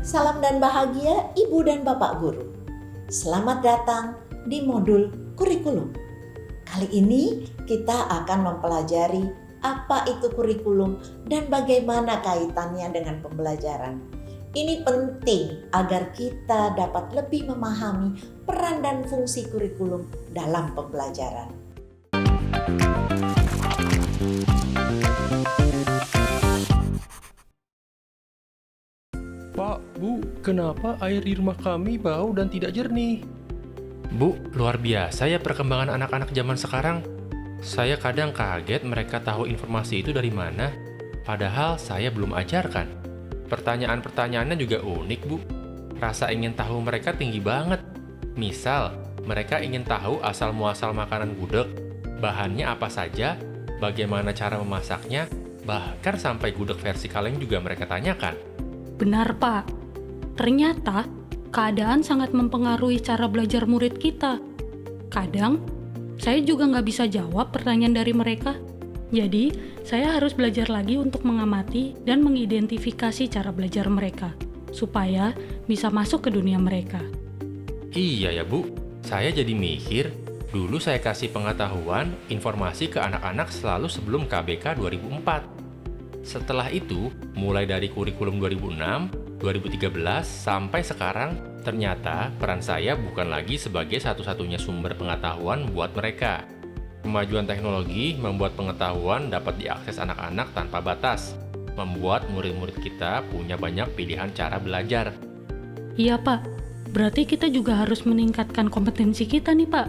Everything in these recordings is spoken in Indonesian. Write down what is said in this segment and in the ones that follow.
Salam dan bahagia Ibu dan Bapak Guru. Selamat datang di modul kurikulum. Kali ini kita akan mempelajari apa itu kurikulum dan bagaimana kaitannya dengan pembelajaran. Ini penting agar kita dapat lebih memahami peran dan fungsi kurikulum dalam pembelajaran. Pak, Bu, kenapa air di rumah kami bau dan tidak jernih? Bu, luar biasa ya perkembangan anak-anak zaman sekarang. Saya kadang kaget mereka tahu informasi itu dari mana, padahal saya belum ajarkan. Pertanyaan-pertanyaannya juga unik, Bu. Rasa ingin tahu mereka tinggi banget. Misal, mereka ingin tahu asal-muasal makanan gudeg, bahannya apa saja, bagaimana cara memasaknya, bahkan sampai gudeg versi kaleng juga mereka tanyakan. Benar, Pak. Ternyata keadaan sangat mempengaruhi cara belajar murid kita. Kadang, saya juga nggak bisa jawab pertanyaan dari mereka. Jadi, saya harus belajar lagi untuk mengamati dan mengidentifikasi cara belajar mereka, supaya bisa masuk ke dunia mereka. Iya ya, Bu. Saya jadi mikir, dulu saya kasih pengetahuan, informasi ke anak-anak selalu sebelum KBK 2004. Setelah itu, mulai dari kurikulum 2006, 2013, sampai sekarang, ternyata peran saya bukan lagi sebagai satu-satunya sumber pengetahuan buat mereka. Kemajuan teknologi membuat pengetahuan dapat diakses anak-anak tanpa batas, membuat murid-murid kita punya banyak pilihan cara belajar. Iya, Pak. Berarti kita juga harus meningkatkan kompetensi kita nih, Pak.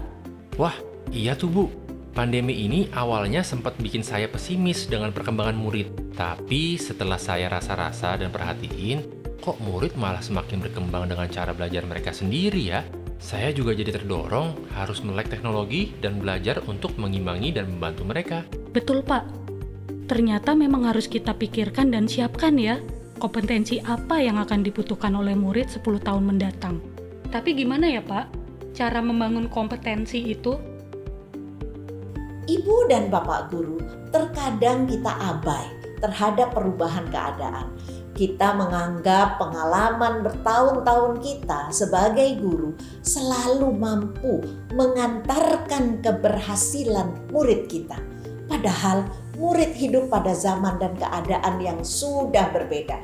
Wah, iya tuh, Bu. Pandemi ini awalnya sempat bikin saya pesimis dengan perkembangan murid. Tapi setelah saya rasa-rasa dan perhatiin, kok murid malah semakin berkembang dengan cara belajar mereka sendiri ya? Saya juga jadi terdorong harus melek teknologi dan belajar untuk mengimbangi dan membantu mereka. Betul, Pak. Ternyata memang harus kita pikirkan dan siapkan ya, kompetensi apa yang akan dibutuhkan oleh murid 10 tahun mendatang. Tapi gimana ya, Pak? Cara membangun kompetensi itu? Ibu dan Bapak Guru, terkadang kita abai terhadap perubahan keadaan. Kita menganggap pengalaman bertahun-tahun kita sebagai guru selalu mampu mengantarkan keberhasilan murid kita. Padahal murid hidup pada zaman dan keadaan yang sudah berbeda.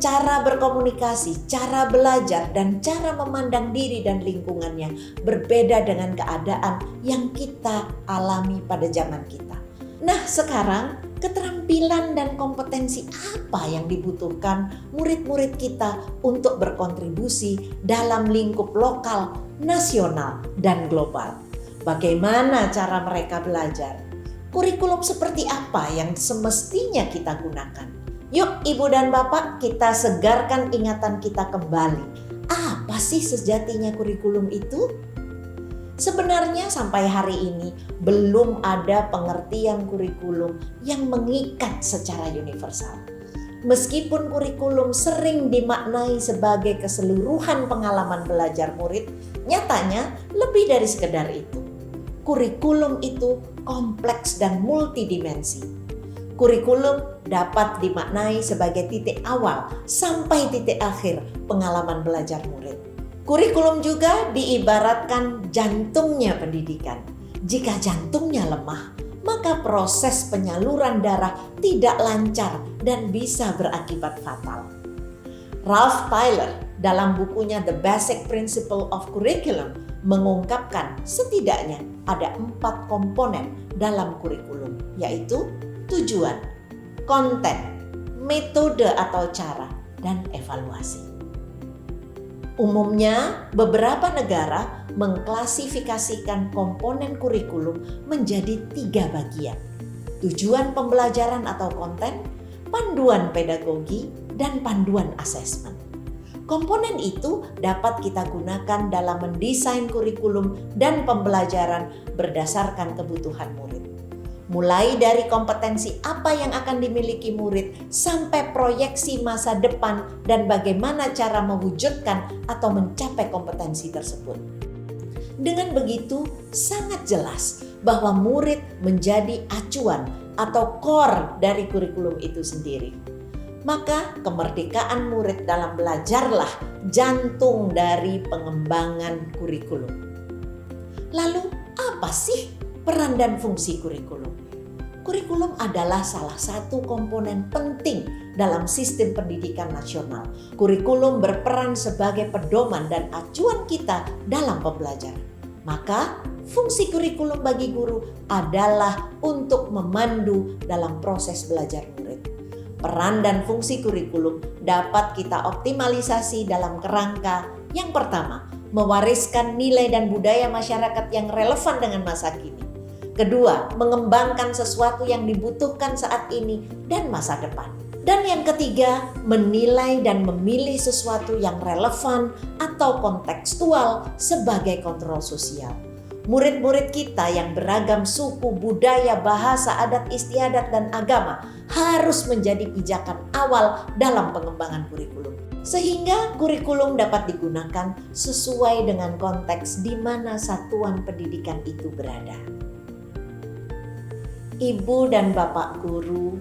Cara berkomunikasi, cara belajar, dan cara memandang diri dan lingkungannya berbeda dengan keadaan yang kita alami pada zaman kita. Nah, sekarang keterampilan dan kompetensi apa yang dibutuhkan murid-murid kita untuk berkontribusi dalam lingkup lokal, nasional, dan global? Bagaimana cara mereka belajar? Kurikulum seperti apa yang semestinya kita gunakan? Yuk Ibu dan Bapak, kita segarkan ingatan kita kembali. Apa sih sejatinya kurikulum itu? Sebenarnya sampai hari ini belum ada pengertian kurikulum yang mengikat secara universal. Meskipun kurikulum sering dimaknai sebagai keseluruhan pengalaman belajar murid, nyatanya lebih dari sekedar itu. Kurikulum itu kompleks dan multidimensi. Kurikulum dapat dimaknai sebagai titik awal sampai titik akhir pengalaman belajar murid. Kurikulum juga diibaratkan jantungnya pendidikan. Jika jantungnya lemah, maka proses penyaluran darah tidak lancar dan bisa berakibat fatal. Ralph Tyler dalam bukunya The Basic Principle of Curriculum mengungkapkan setidaknya ada 4 komponen dalam kurikulum, yaitu tujuan, konten, metode atau cara, dan evaluasi. Umumnya, beberapa negara mengklasifikasikan komponen kurikulum menjadi 3 bagian: tujuan pembelajaran atau konten, panduan pedagogi, dan panduan asesmen. Komponen itu dapat kita gunakan dalam mendesain kurikulum dan pembelajaran berdasarkan kebutuhan murid. Mulai dari kompetensi apa yang akan dimiliki murid sampai proyeksi masa depan dan bagaimana cara mewujudkan atau mencapai kompetensi tersebut. Dengan begitu, sangat jelas bahwa murid menjadi acuan atau core dari kurikulum itu sendiri. Maka kemerdekaan murid dalam belajarlah jantung dari pengembangan kurikulum. Lalu apa sih peran dan fungsi kurikulum? Kurikulum adalah salah satu komponen penting dalam sistem pendidikan nasional. Kurikulum berperan sebagai pedoman dan acuan kita dalam pembelajaran. Maka fungsi kurikulum bagi guru adalah untuk memandu dalam proses belajar murid. Peran dan fungsi kurikulum dapat kita optimalisasi dalam kerangka yang pertama, mewariskan nilai dan budaya masyarakat yang relevan dengan masa kini. Kedua, mengembangkan sesuatu yang dibutuhkan saat ini dan masa depan. Dan yang ketiga, menilai dan memilih sesuatu yang relevan atau kontekstual sebagai kontrol sosial. Murid-murid kita yang beragam suku, budaya, bahasa, adat istiadat, dan agama harus menjadi pijakan awal dalam pengembangan kurikulum. Sehingga kurikulum dapat digunakan sesuai dengan konteks di mana satuan pendidikan itu berada. Ibu dan Bapak guru,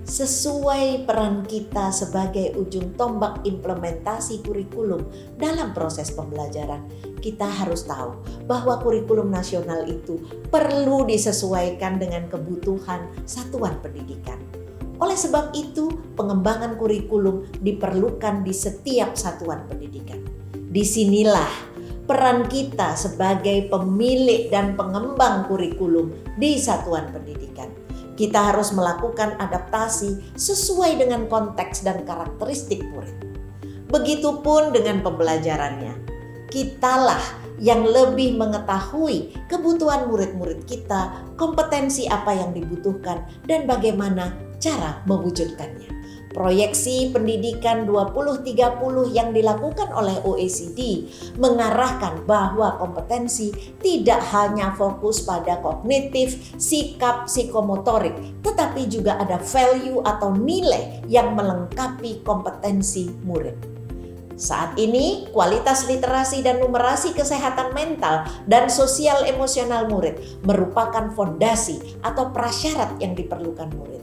sesuai peran kita sebagai ujung tombak implementasi kurikulum dalam proses pembelajaran, kita harus tahu bahwa kurikulum nasional itu perlu disesuaikan dengan kebutuhan satuan pendidikan. Oleh sebab itu, pengembangan kurikulum diperlukan di setiap satuan pendidikan. Disinilah peran kita sebagai pemilik dan pengembang kurikulum di satuan pendidikan. Kita harus melakukan adaptasi sesuai dengan konteks dan karakteristik murid. Begitupun dengan pembelajarannya. Kitalah yang lebih mengetahui kebutuhan murid-murid kita, kompetensi apa yang dibutuhkan, dan bagaimana cara mewujudkannya. Proyeksi pendidikan 2030 yang dilakukan oleh OECD mengarahkan bahwa kompetensi tidak hanya fokus pada kognitif, sikap, psikomotorik, tetapi juga ada value atau nilai yang melengkapi kompetensi murid. Saat ini, kualitas literasi dan numerasi kesehatan mental dan sosial emosional murid merupakan fondasi atau prasyarat yang diperlukan murid.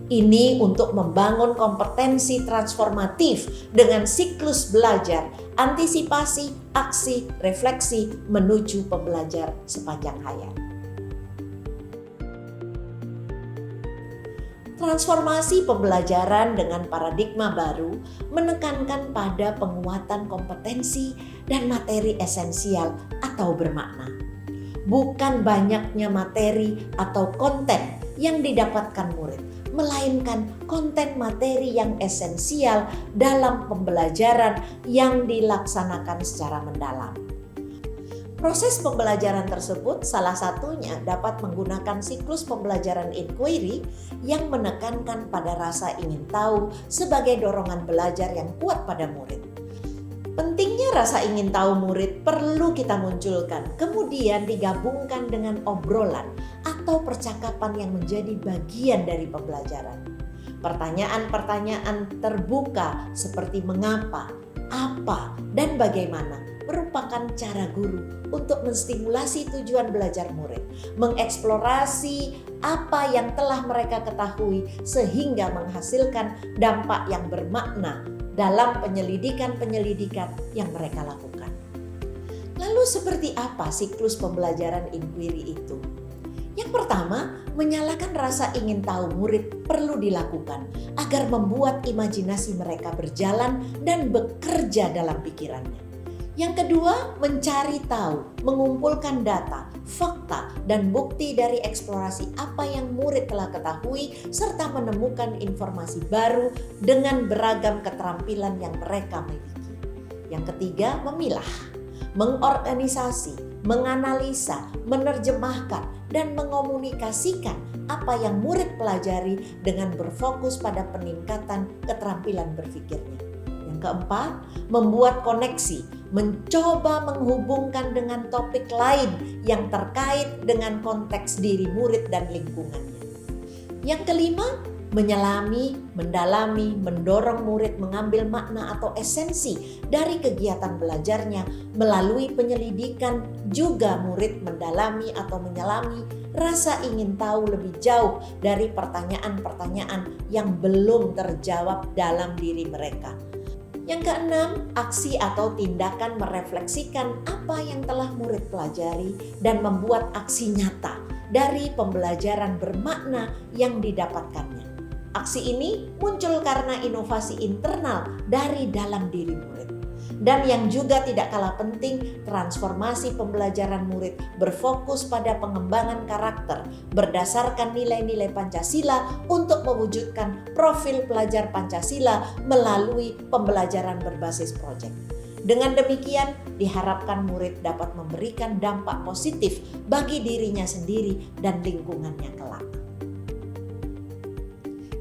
Ini untuk membangun kompetensi transformatif dengan siklus belajar, antisipasi, aksi, refleksi menuju pembelajar sepanjang hayat. Transformasi pembelajaran dengan paradigma baru menekankan pada penguatan kompetensi dan materi esensial atau bermakna. Bukan banyaknya materi atau konten yang didapatkan murid, melainkan konten materi yang esensial dalam pembelajaran yang dilaksanakan secara mendalam. Proses pembelajaran tersebut salah satunya dapat menggunakan siklus pembelajaran inquiry yang menekankan pada rasa ingin tahu sebagai dorongan belajar yang kuat pada murid. Pentingnya rasa ingin tahu murid perlu kita munculkan, kemudian digabungkan dengan obrolan atau percakapan yang menjadi bagian dari pembelajaran. Pertanyaan-pertanyaan terbuka seperti mengapa, apa, dan bagaimana merupakan cara guru untuk menstimulasi tujuan belajar murid, mengeksplorasi apa yang telah mereka ketahui sehingga menghasilkan dampak yang bermakna dalam penyelidikan-penyelidikan yang mereka lakukan. Lalu seperti apa siklus pembelajaran inquiry itu? Yang pertama, menyalakan rasa ingin tahu murid perlu dilakukan agar membuat imajinasi mereka berjalan dan bekerja dalam pikirannya. Yang kedua, mencari tahu, mengumpulkan data, fakta, dan bukti dari eksplorasi apa yang murid telah ketahui serta menemukan informasi baru dengan beragam keterampilan yang mereka miliki. Yang ketiga, memilah, mengorganisasi, menganalisa, menerjemahkan, dan mengomunikasikan apa yang murid pelajari dengan berfokus pada peningkatan keterampilan berpikirnya. Yang keempat, membuat koneksi, mencoba menghubungkan dengan topik lain yang terkait dengan konteks diri murid dan lingkungannya. Yang kelima, menyelami, mendalami, mendorong murid mengambil makna atau esensi dari kegiatan belajarnya melalui penyelidikan. Juga murid mendalami atau menyelami rasa ingin tahu lebih jauh dari pertanyaan-pertanyaan yang belum terjawab dalam diri mereka. Yang keenam, aksi atau tindakan merefleksikan apa yang telah murid pelajari dan membuat aksi nyata dari pembelajaran bermakna yang didapatkannya. Aksi ini muncul karena inovasi internal dari dalam diri murid. Dan yang juga tidak kalah penting, transformasi pembelajaran murid berfokus pada pengembangan karakter berdasarkan nilai-nilai Pancasila untuk mewujudkan profil pelajar Pancasila melalui pembelajaran berbasis proyek. Dengan demikian, diharapkan murid dapat memberikan dampak positif bagi dirinya sendiri dan lingkungannya kelak.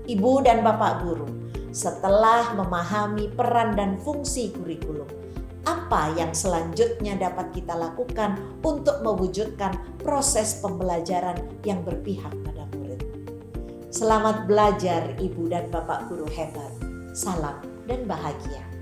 Ibu dan Bapak guru, setelah memahami peran dan fungsi kurikulum, apa yang selanjutnya dapat kita lakukan untuk mewujudkan proses pembelajaran yang berpihak pada murid? Selamat belajar Ibu dan Bapak guru hebat. Salam dan bahagia.